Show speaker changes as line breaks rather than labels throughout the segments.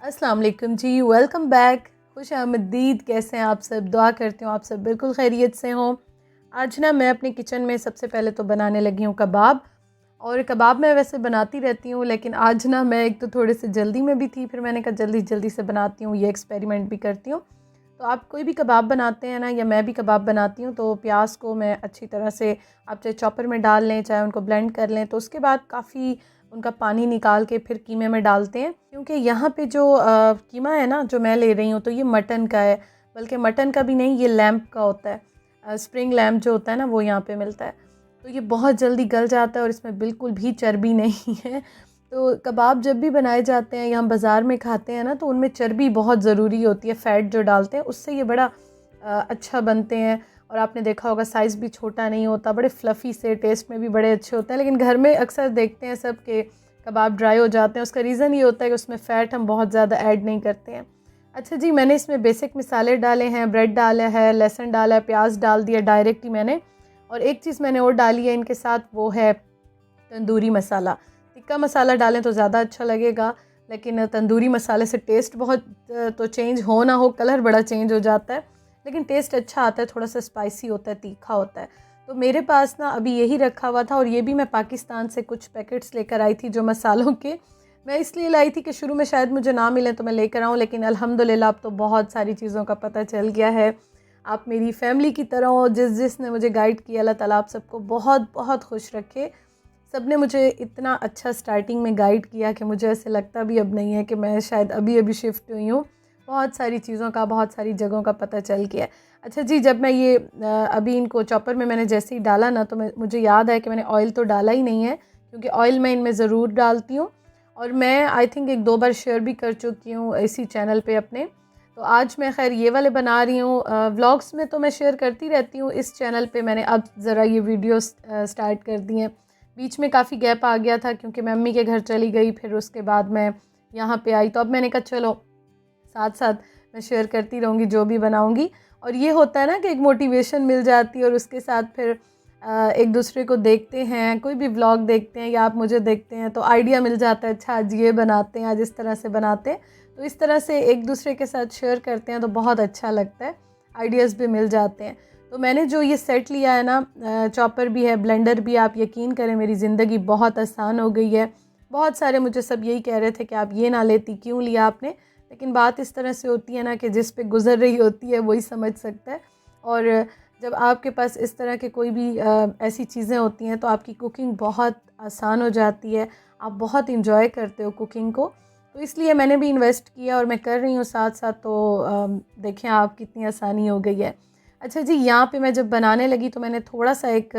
अस्सलाम वालेकुम जी, welcome back. खुश आमदीद। कैसे हैं आप सब? दुआ करती हूँ आप सब बिल्कुल खैरियत से हों। आज ना मैं अपने किचन में सबसे पहले तो बनाने लगी हूँ कबाब। और कबाब मैं वैसे बनाती रहती हूँ, लेकिन आज ना मैं एक तो थोड़े से जल्दी में भी थी, फिर मैंने कहा जल्दी जल्दी से बनाती हूँ, ये एक्सपेरिमेंट भी करती हूँ। तो आप कोई भी कबाब बनाते हैं ना, या मैं भी कबाब बनाती हूँ, तो प्याज को मैं अच्छी तरह से, आप चाहे चॉपर में डाल लें चाहे उनको ब्लेंड कर लें, तो उसके बाद काफ़ी उनका पानी निकाल के फिर कीमे में डालते हैं। क्योंकि यहाँ पे जो कीमा है ना जो मैं ले रही हूँ, तो ये मटन का है, बल्कि मटन का भी नहीं, ये लैम्प का होता है। स्प्रिंग लैम्प जो होता है ना वो यहाँ पे मिलता है। तो ये बहुत जल्दी गल जाता है और इसमें बिल्कुल भी चर्बी नहीं है। तो कबाब जब भी बनाए जाते हैं या हम बाज़ार में खाते हैं ना, तो उनमें चर्बी बहुत ज़रूरी होती है। फ़ैट जो डालते हैं उससे ये बड़ा अच्छा बनते हैं। और आपने देखा होगा साइज़ भी छोटा नहीं होता, बड़े फ्लफ़ी से, टेस्ट में भी बड़े अच्छे होते हैं। लेकिन घर में अक्सर देखते हैं सब के कबाब ड्राई हो जाते हैं। उसका रीज़न ये होता है कि उसमें फ़ैट हम बहुत ज़्यादा ऐड नहीं करते हैं। अच्छा जी, मैंने इसमें बेसिक मसाले डाले हैं, ब्रेड डाला है, लहसुन डाला है, प्याज डाल दिया डायरेक्ट ही मैंने। और एक चीज़ मैंने और डाली है इनके साथ, वो है तंदूरी मसाला। टिक्का मसाला डालें तो ज़्यादा अच्छा लगेगा, लेकिन तंदूरी मसाले से टेस्ट बहुत तो चेंज हो ना हो, कलर बड़ा चेंज हो जाता है, लेकिन टेस्ट अच्छा आता है। थोड़ा सा स्पाइसी होता है, तीखा होता है। तो मेरे पास ना अभी यही रखा हुआ था, और ये भी मैं पाकिस्तान से कुछ पैकेट्स लेकर आई थी जो मसालों के। मैं इसलिए लाई थी कि शुरू में शायद मुझे ना मिले तो मैं लेकर आऊँ, लेकिन अल्हम्दुलिल्लाह अब तो बहुत सारी चीज़ों का पता चल गया है। आप मेरी फैमिली की तरह हो, जिसने मुझे गाइड किया, अल्लाह ताला आप सबको बहुत बहुत खुश रखे। सब ने मुझे इतना अच्छा स्टार्टिंग में गाइड किया कि मुझे ऐसे लगता भी अब नहीं है कि मैं शायद अभी अभी शिफ्ट हुई हूँ। बहुत सारी चीज़ों का, बहुत सारी जगहों का पता चल गया। अच्छा जी, जब मैं ये अभी इनको चॉपर में मैंने जैसे ही डाला ना, तो मुझे याद है कि मैंने ऑयल तो डाला ही नहीं है, क्योंकि ऑयल मैं इनमें ज़रूर डालती हूँ। और मैं आई थिंक 1-2 बार शेयर भी कर चुकी हूँ इसी चैनल पे अपने। तो आज मैं खैर ये वाले बना रही हूँ। व्लॉग्स में तो मैं शेयर करती रहती हूँ, इस चैनल पे मैंने अब ज़रा ये वीडियोस स्टार्ट कर दी हैं। बीच में काफ़ी गैप आ गया था क्योंकि मैं अम्मी के घर चली गई, फिर उसके बाद मैं यहाँ पे आई, तो अब मैंने कहा चलो साथ साथ मैं शेयर करती रहूँगी जो भी बनाऊँगी। और ये होता है ना कि एक मोटिवेशन मिल जाती है, और उसके साथ फिर एक दूसरे को देखते हैं, कोई भी व्लॉग देखते हैं या आप मुझे देखते हैं, तो आइडिया मिल जाता है, अच्छा आज ये बनाते हैं, आज इस तरह से बनाते हैं। तो इस तरह से एक दूसरे के साथ शेयर करते हैं तो बहुत अच्छा लगता है, आइडियाज़ भी मिल जाते हैं। तो मैंने जो ये सेट लिया है ना, चॉपर भी है, ब्लेंडर भी, आप यकीन करें मेरी ज़िंदगी बहुत आसान हो गई है। बहुत सारे मुझे सब यही कह रहे थे कि आप ये ना लेती, क्यों लिया आपने? लेकिन बात इस तरह से होती है ना कि जिस पे गुज़र रही होती है वही समझ सकता है। और जब आपके पास इस तरह के कोई भी ऐसी चीज़ें होती हैं, तो आपकी कुकिंग बहुत आसान हो जाती है, आप बहुत इंजॉय करते हो कुकिंग को। तो इसलिए मैंने भी इन्वेस्ट किया और मैं कर रही हूँ साथ साथ। तो देखें आप कितनी आसानी हो गई है। अच्छा जी, यहाँ पे मैं जब बनाने लगी तो मैंने थोड़ा सा एक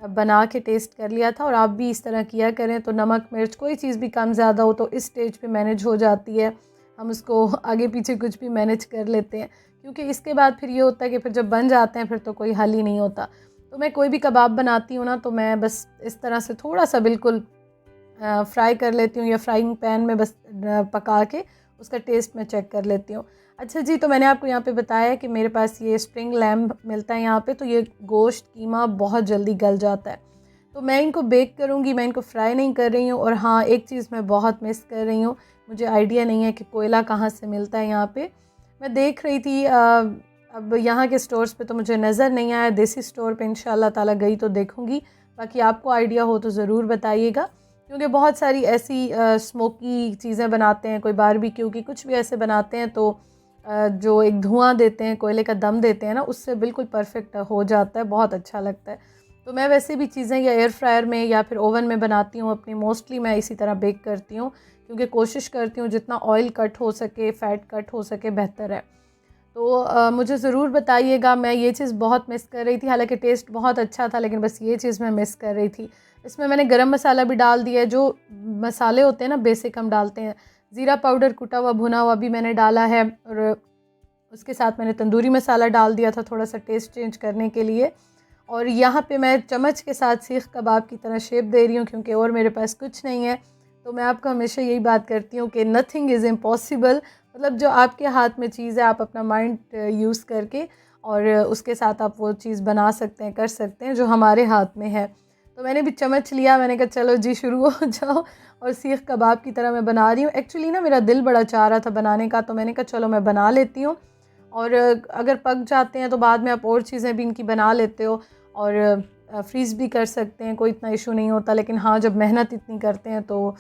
बना के टेस्ट कर लिया था, और आप भी इस तरह किया करें। तो नमक मिर्च कोई चीज़ भी कम ज़्यादा हो तो इस स्टेज पे मैनेज हो जाती है, हम उसको आगे पीछे कुछ भी मैनेज कर लेते हैं। क्योंकि इसके बाद फिर ये होता है कि फिर जब बन जाते हैं फिर तो कोई हल ही नहीं होता। तो मैं कोई भी कबाब बनाती हूँ ना, तो मैं बस इस तरह से थोड़ा सा बिल्कुल फ्राई कर लेती हूँ, या फ्राइंग पैन में बस पका के उसका टेस्ट मैं चेक कर लेती हूँ। अच्छा जी, तो मैंने आपको यहाँ पे बताया कि मेरे पास ये स्प्रिंग लैम्ब मिलता है यहाँ पे, तो ये गोश्त कीमा बहुत जल्दी गल जाता है। तो मैं इनको बेक करूँगी, मैं इनको फ्राई नहीं कर रही हूँ। और हाँ, एक चीज़ मैं बहुत मिस कर रही हूँ, मुझे आइडिया नहीं है कि कोयला कहाँ से मिलता है यहाँ पे। मैं देख रही थी अब यहाँ के स्टोर्स पे तो मुझे नज़र नहीं आया, देसी स्टोर पे इंशाल्लाह ताला गई तो देखूँगी। बाकी आपको आइडिया हो तो ज़रूर बताइएगा, क्योंकि बहुत सारी ऐसी स्मोकी चीज़ें बनाते हैं, कोई बारबेक्यू की कुछ भी ऐसे बनाते हैं, तो जो एक धुआं देते हैं, कोयले का दम देते हैं ना, उससे बिल्कुल परफेक्ट हो जाता है, बहुत अच्छा लगता है। तो मैं वैसे भी चीज़ें या एयर फ्रायर में या फिर ओवन में बनाती हूँ अपनी, मोस्टली मैं इसी तरह बेक करती हूँ, क्योंकि कोशिश करती हूँ जितना ऑयल कट हो सके, फ़ैट कट हो सके, बेहतर है। तो मुझे ज़रूर बताइएगा। मैं ये चीज़ बहुत मिस कर रही थी, हालांकि टेस्ट बहुत अच्छा था, लेकिन बस ये चीज़ मैं मिस कर रही थी। इसमें मैंने गरम मसाला भी डाल दिया है, जो मसाले होते हैं ना बेसिक हम डालते हैं। ज़ीरा पाउडर कुटा हुआ भुना हुआ भी मैंने डाला है, और उसके साथ मैंने तंदूरी मसाला डाल दिया था थोड़ा सा टेस्ट चेंज करने के लिए। और यहाँ पे मैं चम्मच के साथ सीख कबाब की तरह शेप दे रही हूँ, क्योंकि और मेरे पास कुछ नहीं है। तो मैं आपको हमेशा यही बात करती हूँ कि नथिंग इज़ इम्पॉसिबल। मतलब जो आपके हाथ में चीज़ है, आप अपना माइंड यूज़ करके और उसके साथ आप वो चीज़ बना सकते हैं, कर सकते हैं जो हमारे हाथ में है। तो मैंने भी चम्मच लिया, मैंने कहा चलो जी शुरू हो जाओ, और सीख कबाब की तरह मैं बना रही हूँ। एक्चुअली ना मेरा दिल बड़ा चाह रहा था बनाने का, तो मैंने कहा चलो मैं बना लेती हूँ। और अगर पक जाते हैं तो बाद में आप और चीज़ें भी इनकी बना लेते हो, और फ्रीज़ भी कर सकते हैं, कोई इतना इशू नहीं होता। लेकिन हाँ, जब मेहनत इतनी करते हैं तो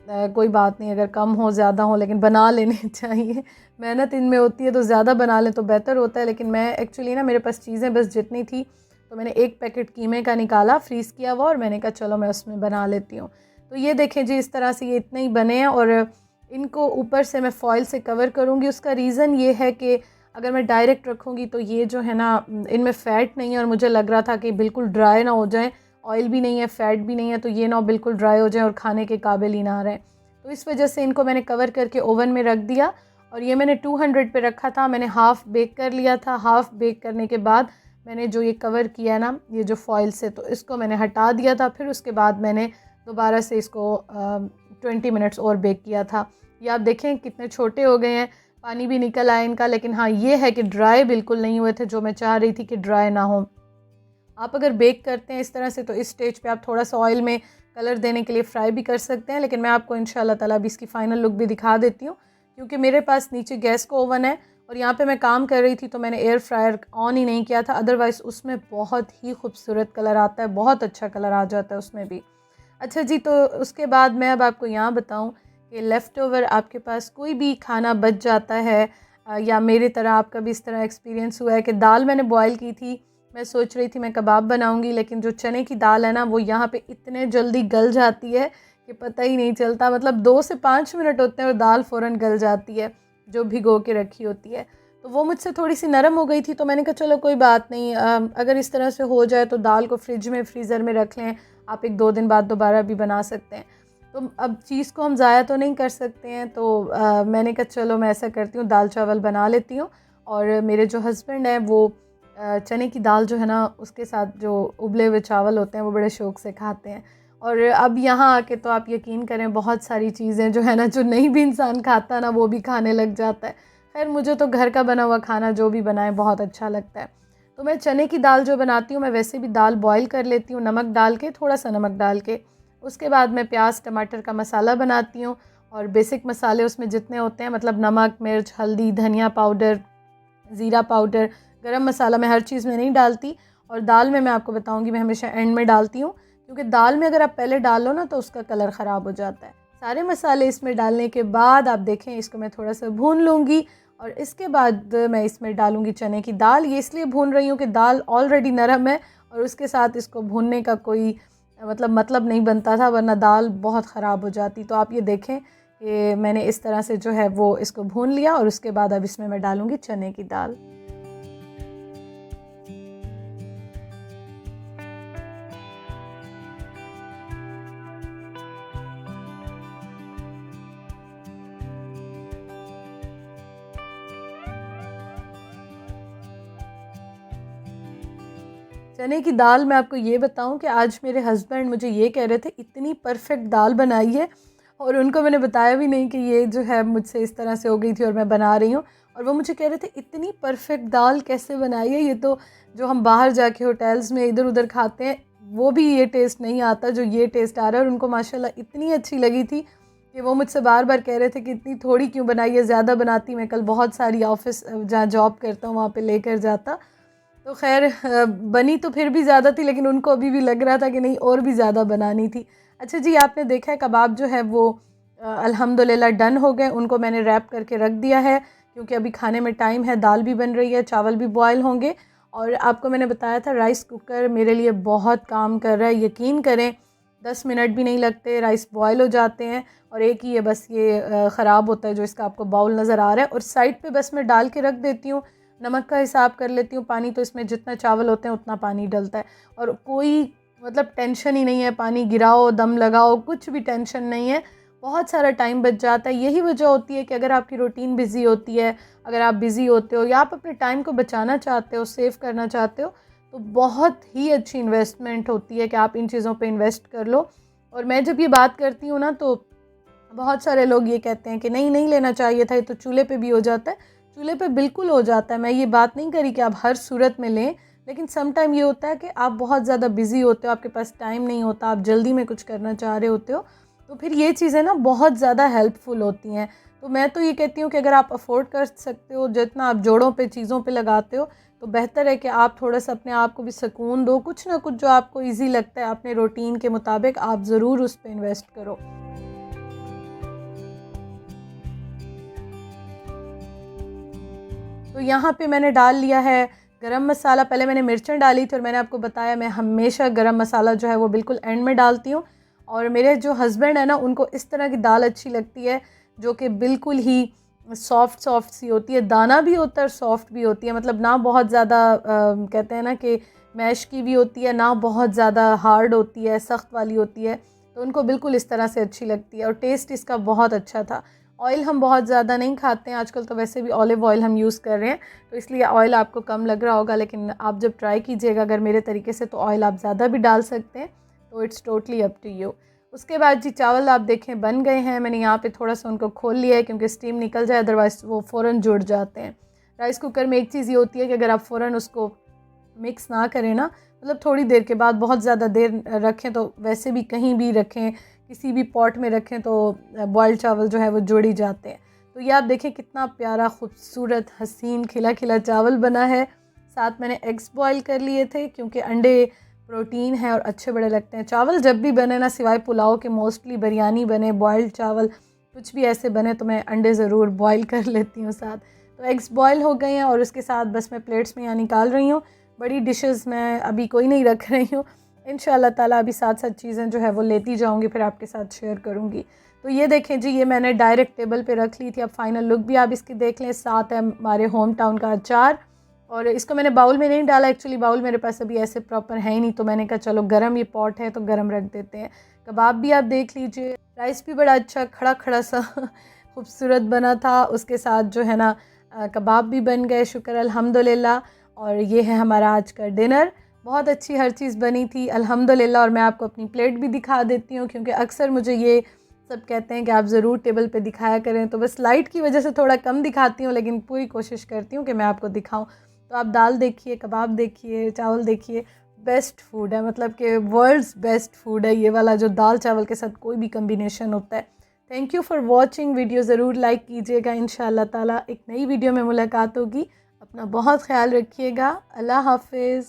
कोई बात नहीं, अगर कम हो ज़्यादा हो, लेकिन बना लेने चाहिए। मेहनत इनमें होती है तो ज़्यादा बना लें तो बेहतर होता है। लेकिन मैं एक्चुअली ना, मेरे पास चीज़ें बस जितनी थी, तो मैंने एक पैकेट कीमे का निकाला फ्रीज़ किया हुआ, और मैंने कहा चलो मैं उसमें बना लेती हूँ। तो ये देखें जी, इस तरह से ये इतने ही बने हैं, और इनको ऊपर से मैं फ़ॉइल से कवर करूँगी। उसका रीज़न ये है कि अगर मैं डायरेक्ट रखूँगी तो ये जो है ना, इनमें फ़ैट नहीं है, और मुझे लग रहा था कि बिल्कुल ड्राई ना हो जाए, ऑयल भी नहीं है, फ़ैट भी नहीं है, तो ये ना बिल्कुल ड्राई हो जाए और खाने के काबिल ही ना रहें। तो इस वजह से इनको मैंने कवर करके ओवन में रख दिया, और ये मैंने 200 पे रखा था। मैंने हाफ़ बेक कर लिया था। हाफ़ बेक करने के बाद मैंने जो ये कवर किया है ना, ये जो फॉइल से, तो इसको मैंने हटा दिया था। फिर उसके बाद मैंने दोबारा से इसको 20 मिनट्स और बेक किया था। ये आप देखें कितने छोटे हो गए हैं, पानी भी निकल आया इनका। लेकिन हाँ, ये है कि ड्राई बिल्कुल नहीं हुए थे, जो मैं चाह रही थी कि ड्राई ना हो। आप अगर बेक करते हैं इस तरह से, तो इस स्टेज पे आप थोड़ा सा ऑयल में कलर देने के लिए फ्राई भी कर सकते हैं। लेकिन मैं आपको इंशाल्लाह ताला अभी इसकी फ़ाइनल लुक भी दिखा देती हूँ, क्योंकि मेरे पास नीचे गैस का ओवन है, और यहाँ पे मैं काम कर रही थी, तो मैंने एयर फ्रायर ऑन ही नहीं किया था। अदरवाइज़ उसमें बहुत ही खूबसूरत कलर आता है, बहुत अच्छा कलर आ जाता है उसमें भी। अच्छा जी, तो उसके बाद मैं अब आपको यहाँ बताऊँ कि लेफ़्ट ओवर आपके पास कोई भी खाना बच जाता है, या मेरी तरह आपका भी इस तरह एक्सपीरियंस हुआ है कि दाल मैंने बॉयल की थी, मैं सोच रही थी मैं कबाब बनाऊंगी, लेकिन जो चने की दाल है ना, वो यहाँ पे इतने जल्दी गल जाती है कि पता ही नहीं चलता। मतलब 2 से 5 मिनट होते हैं और दाल फ़ौरन गल जाती है, जो भिगो के रखी होती है। तो वो मुझसे थोड़ी सी नरम हो गई थी, तो मैंने कहा चलो कोई बात नहीं, अगर इस तरह से हो जाए तो दाल को फ्रिज में फ्रीज़र में रख लें, आप 1-2 दिन बाद दोबारा भी बना सकते हैं। तो अब चीज़ को हम ज़ाया तो नहीं कर सकते हैं, तो मैंने कहा चलो मैं ऐसा करती हूँ, दाल चावल बना लेती हूँ। और मेरे जो हस्बैंड हैं वो चने की दाल जो है ना, उसके साथ जो उबले हुए चावल होते हैं वो बड़े शौक़ से खाते हैं। और अब यहाँ आके तो आप यकीन करें, बहुत सारी चीज़ें जो है ना, जो नहीं भी इंसान खाता ना, वो भी खाने लग जाता है। खैर, मुझे तो घर का बना हुआ खाना जो भी बनाए बहुत अच्छा लगता है। तो मैं चने की दाल जो बनाती हूँ, मैं वैसे भी दाल बॉयल कर लेती हूँ नमक डाल के, थोड़ा सा नमक डाल के। उसके बाद मैं प्याज टमाटर का मसाला बनाती हूँ, और बेसिक मसाले उसमें जितने होते हैं, मतलब नमक, मिर्च, हल्दी, धनिया पाउडर, ज़ीरा पाउडर, गरम मसाला, मैं हर चीज़ में नहीं डालती। और दाल में मैं आपको बताऊंगी, मैं हमेशा एंड में डालती हूँ, क्योंकि दाल में अगर आप पहले डाल लो ना, तो उसका कलर ख़राब हो जाता है। सारे मसाले इसमें डालने के बाद आप देखें, इसको मैं थोड़ा सा भून लूँगी, और इसके बाद मैं इसमें डालूँगी चने की दाल। ये इसलिए भून रही हूँ कि दाल ऑलरेडी नरम है, और उसके साथ इसको भूनने का कोई मतलब नहीं बनता था, वरना दाल बहुत ख़राब हो जाती। तो आप ये देखें कि मैंने इस तरह से जो है वो इसको भून लिया, और उसके बाद अब इसमें मैं डालूँगी चने की दाल। चने की दाल, मैं आपको ये बताऊं कि आज मेरे हस्बैंड मुझे ये कह रहे थे, इतनी परफेक्ट दाल बनाई है, और उनको मैंने बताया भी नहीं कि ये जो है मुझसे इस तरह से हो गई थी और मैं बना रही हूँ। और वो मुझे कह रहे थे, इतनी परफेक्ट दाल कैसे बनाई है, ये तो जो हम बाहर जाके होटल्स में इधर उधर खाते हैं, वो भी ये टेस्ट नहीं आता जो ये टेस्ट आ रहा है। और उनको माशाल्लाह इतनी अच्छी लगी थी कि वो मुझसे बार बार कह रहे थे कि इतनी थोड़ी क्यों बनाई है, ज़्यादा बनाती, मैं कल बहुत सारी ऑफ़िस जहाँ जॉब करता हूँ वहाँ पे लेकर जाता। तो ख़ैर, बनी तो फिर भी ज़्यादा थी, लेकिन उनको अभी भी लग रहा था कि नहीं, और भी ज़्यादा बनानी थी। अच्छा जी, आपने देखा है कबाब जो है वो अल्हम्दुलिल्लाह डन हो गए। उनको मैंने रैप करके रख दिया है, क्योंकि अभी खाने में टाइम है, दाल भी बन रही है, चावल भी बॉयल होंगे। और आपको मैंने बताया था, राइस कुकर मेरे लिए बहुत काम कर रहा है, यकीन करें 10 मिनट भी नहीं लगते, राइस बॉयल हो जाते हैं। और एक ही है बस ये ख़राब होता है, जो इसका आपको बाउल नज़र आ रहा है। और साइड पे बस मैं डाल के रख देती हूँ, नमक का हिसाब कर लेती हूँ। पानी तो इसमें जितना चावल होते हैं उतना पानी डलता है, और कोई मतलब टेंशन ही नहीं है, पानी गिराओ, दम लगाओ, कुछ भी टेंशन नहीं है। बहुत सारा टाइम बच जाता है। यही वजह होती है कि अगर आपकी रूटीन बिज़ी होती है, अगर आप बिज़ी होते हो, या आप अपने टाइम को बचाना चाहते हो, सेव करना चाहते हो, तो बहुत ही अच्छी इन्वेस्टमेंट होती है कि आप इन चीज़ों पे इन्वेस्ट कर लो। और मैं जब ये बात करती हूँ ना, तो बहुत सारे लोग ये कहते हैं कि नहीं नहीं लेना चाहिए था, ये तो चूल्हे पे भी हो जाता है। चूल्हे पे बिल्कुल हो जाता है, मैं ये बात नहीं करी कि आप हर सूरत में लें, लेकिन सम टाइम ये होता है कि आप बहुत ज़्यादा बिज़ी होते हो, आपके पास टाइम नहीं होता, आप जल्दी में कुछ करना चाह रहे होते हो, तो फिर ये चीज़ें ना बहुत ज़्यादा हेल्पफुल होती हैं। तो मैं तो ये कहती हूँ कि अगर आप अफोर्ड कर सकते हो, जितना आप जोड़ों पे चीज़ों पे लगाते हो, तो बेहतर है कि आप थोड़ा सा अपने आप को भी सुकून दो। कुछ ना कुछ जो आपको ईज़ी लगता है अपने रूटीन के मुताबिक आप ज़रूर उस पर इन्वेस्ट करो। तो यहाँ पे मैंने डाल लिया है गरम मसाला। पहले मैंने मिर्चें डाली थी और मैंने आपको बताया मैं हमेशा गरम मसाला जो है वो बिल्कुल एंड में डालती हूँ। और मेरे जो हस्बैंड है ना, उनको इस तरह की दाल अच्छी लगती है जो कि बिल्कुल ही सॉफ्ट सॉफ्ट सी होती है, दाना भी होता है और सॉफ्ट भी होती है, मतलब ना बहुत ज़्यादा कहते हैं ना कि मैश की भी होती है, ना बहुत ज़्यादा हार्ड होती है, सख्त वाली होती है। तो उनको बिल्कुल इस तरह से अच्छी लगती है और टेस्ट इसका बहुत अच्छा था। ऑयल हम बहुत ज़्यादा नहीं खाते हैं आजकल, तो वैसे भी ऑलिव ऑयल हम यूज़ कर रहे हैं, तो इसलिए ऑयल आपको कम लग रहा होगा, लेकिन आप जब ट्राई कीजिएगा अगर मेरे तरीके से, तो ऑयल आप ज़्यादा भी डाल सकते हैं। तो it's totally up to you. उसके बाद जी चावल आप देखें बन गए हैं। मैंने यहाँ पे थोड़ा सा उनको खोल लिया है क्योंकि स्टीम निकल जाए, अदरवाइज़ वो फ़ौरन जुड़ जाते हैं। राइस कुकर में एक चीज़ ये होती है कि अगर आप फ़ौरन उसको मिक्स ना करें ना, मतलब थोड़ी देर के बाद बहुत ज़्यादा देर रखें, तो वैसे भी कहीं भी रखें, किसी भी पॉट में रखें, तो बॉयल्ड चावल जो है वो जुड़ ही जाते हैं। तो ये आप देखें कितना प्यारा खूबसूरत हसीन खिला खिला चावल बना है। साथ मैंने एग्स बॉयल कर लिए थे क्योंकि अंडे प्रोटीन है और अच्छे बड़े लगते हैं। चावल जब भी बने ना, सिवाय पुलाव के, मोस्टली बिरयानी बने, बॉयल्ड चावल कुछ भी ऐसे बने, तो मैं अंडे ज़रूर बॉयल कर लेती हूँ साथ। तो एग्स बॉयल हो गए हैं और उसके साथ बस मैं प्लेट्स में यहाँ निकाल रही हूँ। बड़ी डिशेस मैं अभी कोई नहीं रख रही हूँ, इंशाल्लाह ताला अभी साथ साथ चीज़ें जो है वो लेती जाऊँगी, फिर आपके साथ शेयर करूँगी। तो ये देखें जी, ये मैंने डायरेक्ट टेबल पे रख ली थी। अब फाइनल लुक भी आप इसकी देख लें। साथ है हमारे होम टाउन का अचार, और इसको मैंने बाउल में नहीं डाला, एक्चुअली बाउल मेरे पास अभी ऐसे प्रॉपर है ही नहीं, तो मैंने कहा चलो गरम ये पॉट है तो गरम रख देते हैं। कबाब भी आप देख लीजिए, राइस भी बड़ा अच्छा खड़ा खड़ा सा खूबसूरत बना था। उसके साथ जो है ना कबाब भी बन गए, शुक्र अल्हम्दुलिल्लाह। और ये है हमारा आज का डिनर। बहुत अच्छी हर चीज़ बनी थी अल्हम्दुलिल्लाह। और मैं आपको अपनी प्लेट भी दिखा देती हूँ क्योंकि अक्सर मुझे ये सब कहते हैं कि आप ज़रूर टेबल पे दिखाया करें, तो बस लाइट की वजह से थोड़ा कम दिखाती हूँ, लेकिन पूरी कोशिश करती हूँ कि मैं आपको दिखाऊँ। तो आप दाल देखिए, कबाब देखिए, चावल देखिए, बेस्ट फूड है, मतलब कि वर्ल्ड्स बेस्ट फूड है ये वाला, जो दाल चावल के साथ कोई भी कम्बिनेशन होता है। Thank you for watching. Video ज़रूर लाइक कीजिएगा। इंशाअल्लाह ताला एक नई वीडियो में मुलाकात होगी। अपना बहुत ख्याल रखिएगा। अल्लाह हाफिज़।